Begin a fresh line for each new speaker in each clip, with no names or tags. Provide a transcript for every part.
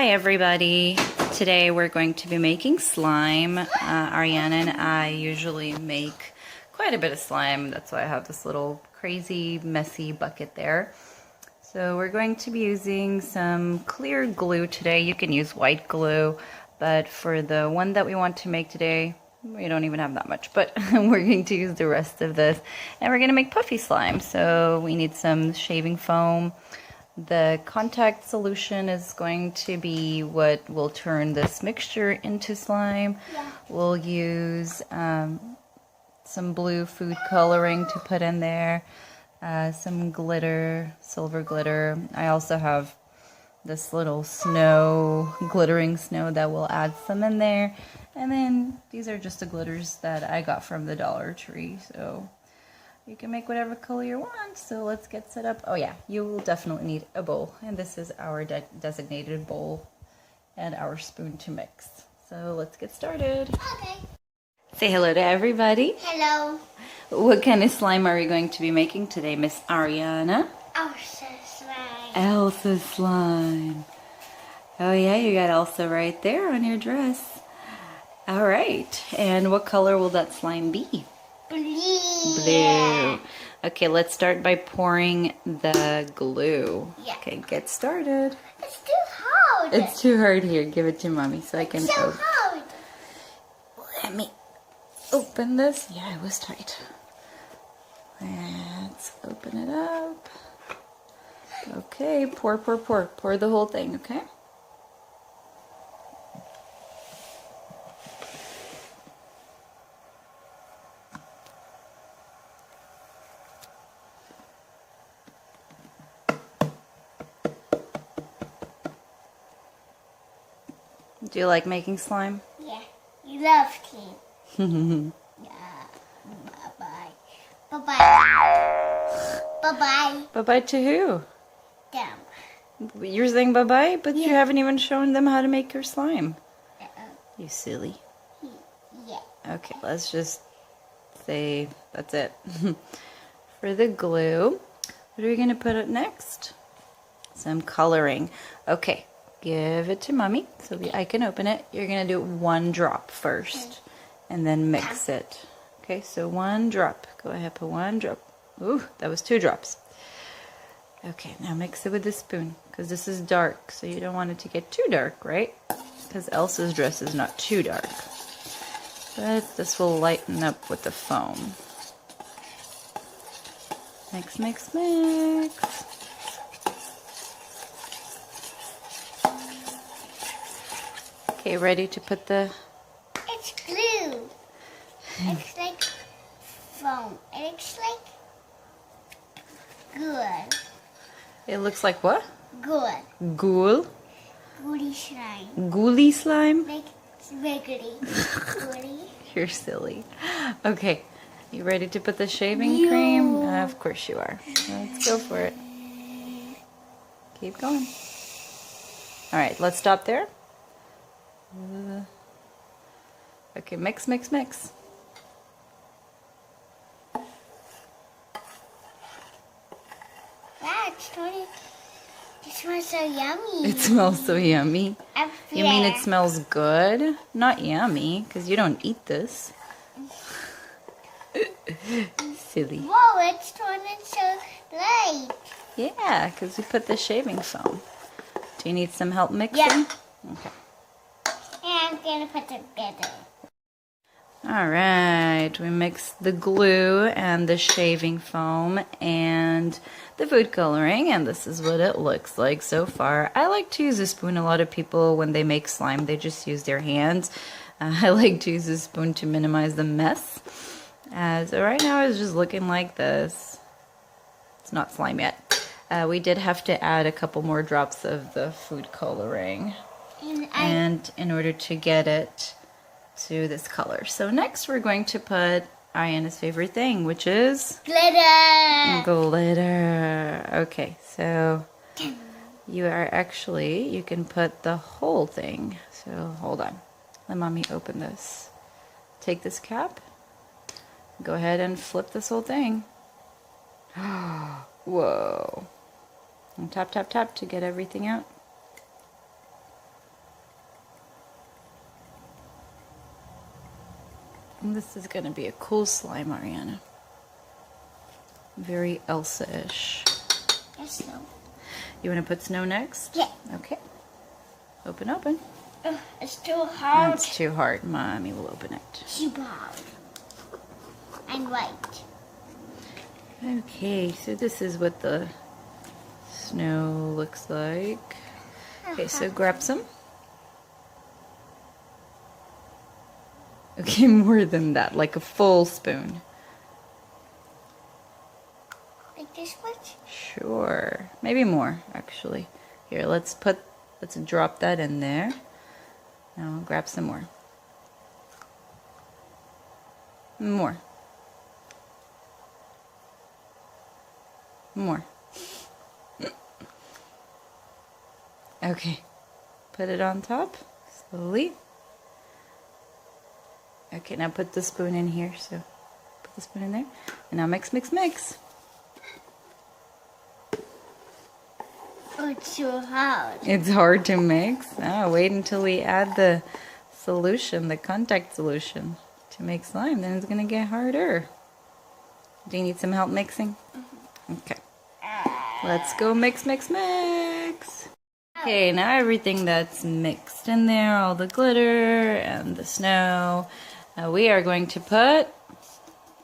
Hi everybody! Today we're going to be making slime. Ariana and I usually make quite a bit of slime. That's why I have this little crazy messy bucket there. So we're going to be using some clear glue today. You can use white glue, but for the one that we want to make today, we don't even have that much, but we're going to use the rest of this. And we're going to make puffy slime. So we need some shaving foam. The contact solution is going to be what will turn this mixture into slime. Yeah. We'll use some blue food coloring to put in there, some glitter, silver glitter. I also have this little snow, glittering snow that will add some in there. And then these are just the glitters that I got from the Dollar Tree. So you can make whatever color you want. So let's get set up. Oh yeah, you will definitely need a bowl. And this is our designated bowl and our spoon to mix. So let's get started.
Okay.
Say hello to everybody.
Hello.
What kind of slime are we going to be making today, Miss Ariana?
Elsa Slime.
Elsa Slime. Oh yeah, you got Elsa right there on your dress. All right. And what color will that slime be?
Blue.
Blue. Okay, let's start by pouring the glue.
Yeah.
Okay, get started.
It's too hard.
It's too hard here. Give it to mommy so I can
It's so hard.
Let me open this. Yeah, it was tight. Let's open it up. Okay, pour, pour, pour. Pour the whole thing, okay? Do you like making slime?
Yeah. You love tea. Yeah. Bye-bye. Bye-bye. Bye-bye.
Bye-bye to who?
Them.
You're saying bye-bye, but you haven't even shown them how to make your slime. You silly.
Yeah.
Okay, let's just say that's it. For the glue, what are we going to put up next? Some coloring. Okay, give it to mommy so I can open it. You're going to do 1 drop first and then mix it. Okay, so 1 drop. Go ahead, put 1 drop. Ooh, that was 2 drops. Okay, now mix it with the spoon because this is dark, so you don't want it to get too dark, right? Because Elsa's dress is not too dark. But this will lighten up with the foam. Mix, mix, mix. Okay, ready to put the...
It's glue. It's like foam. It looks like good.
It looks like what?
Good.
Ghoul?
Goody slime.
Ghouly slime?
Like wiggly. Goody.
You're silly. Okay, you ready to put the shaving cream? Of course you are. Let's go for it. Keep going. Alright, let's stop there. Okay, mix, mix, mix.
Wow, it smells so yummy.
It smells so yummy.
Up
You mean it
there.
smells good? Not yummy, because you don't eat this. Silly.
Whoa, it's turning so light.
Yeah, because we put the shaving foam. Do you need some help mixing?
Yeah.
Okay.
And I'm gonna put it together.
Alright, we mixed the glue and the shaving foam and the food coloring, and this is what it looks like so far. I like to use a spoon. A lot of people, when they make slime, they just use their hands. I like to use a spoon to minimize the mess. So right now it's just looking like this. It's not slime yet. We did have to add a couple more drops of the food coloring, and in order to get it to this color. So next we're going to put Ariana's favorite thing, which is
Glitter.
glitter. Okay, so you can put the whole thing. So hold on, let mommy open this. Take this cap, go ahead and flip this whole thing. Whoa. And tap, tap, tap to get everything out. This is going to be a cool slime, Ariana. Very Elsa-ish.
There's snow.
You want to put snow next?
Yeah.
Okay. Open.
Ugh, it's too hard.
That's too hard. Mommy will open it.
Super hard. And white.
Okay, so this is what the snow looks like. Okay, so grab some. Okay, more than that, like a full spoon.
Like this much?
Sure. Maybe more, actually. Here, let's drop that in there. Now grab some more. More. Okay. Put it on top, slowly. Okay, now put the spoon in here. So put the spoon in there. And now mix.
Oh, it's too hard.
It's hard to mix. Oh, wait until we add the solution, the contact solution to make slime. Then it's going to get harder. Do you need some help mixing? Okay. Let's go mix. Okay, now everything that's mixed in there, all the glitter and the snow, we are going to put,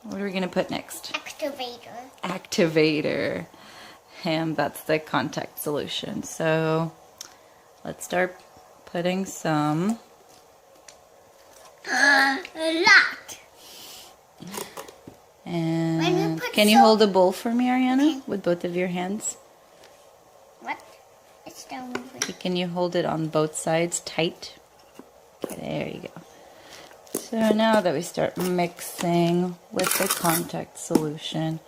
what are we going to put next? Activator. And that's the contact solution. So let's start putting some.
A lot.
And can you hold a bowl for me, Ariana, with both of your hands?
What? It's still moving.
Okay, can you hold it on both sides tight? Okay, there you go. So now that we start mixing with the contact solution,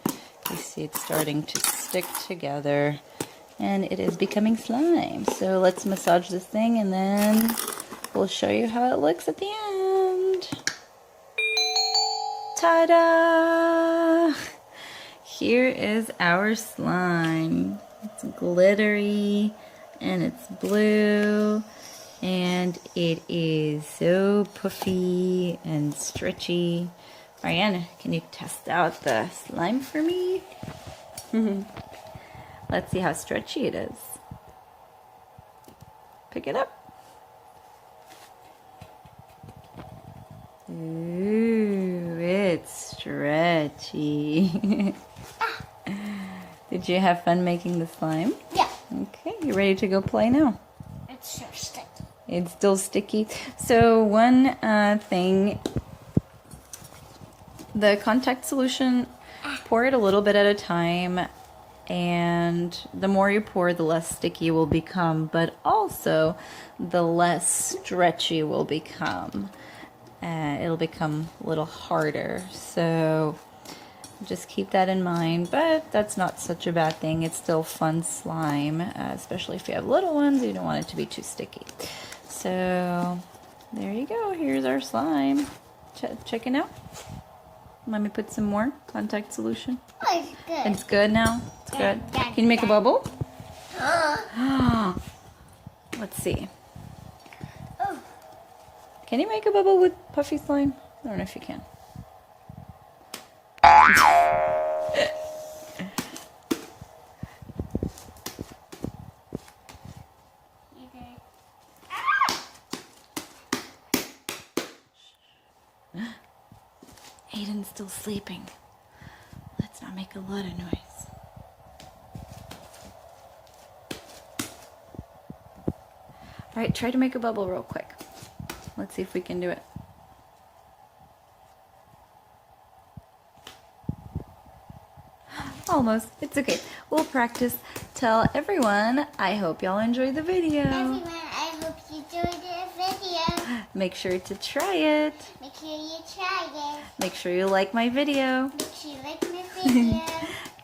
you see it's starting to stick together and it is becoming slime. So let's massage this thing and then we'll show you how it looks at the end. Ta-da! Here is our slime. It's glittery and it's blue and it is so puffy and stretchy. Ariana, can you test out the slime for me? Let's see how stretchy it is. Pick it up. Ooh, it's stretchy. Did you have fun making the slime?
Yeah.
Okay, you ready to go play now?
It's so sticky.
It's still sticky. So one thing, the contact solution, pour it a little bit at a time, and the more you pour, the less sticky it will become, but also the less stretchy it will become. It'll become a little harder, so just keep that in mind, but that's not such a bad thing. It's still fun slime, especially if you have little ones. You don't want it to be too sticky. So there you go. Here's our slime. Check it out. Let me put some more contact solution.
Oh, it's good.
It's good now? It's good.
Yeah,
Can you make a bubble? Let's see.
Oh.
Can you make a bubble with puffy slime? I don't know if you can. Aiden's still sleeping. Let's not make a lot of noise. Alright, try to make a bubble real quick. Let's see if we can do it. Almost. It's okay. We'll practice. Tell everyone, I hope y'all enjoyed the video.
Everyone, I hope you enjoyed the video.
Make sure to try it.
Make sure you try it.
Make sure you like my video.
Make sure you like my video.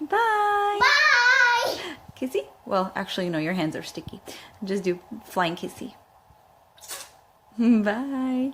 Bye.
Bye!
Kissy? Well, actually, no, your hands are sticky. Just do flying kissy. Bye.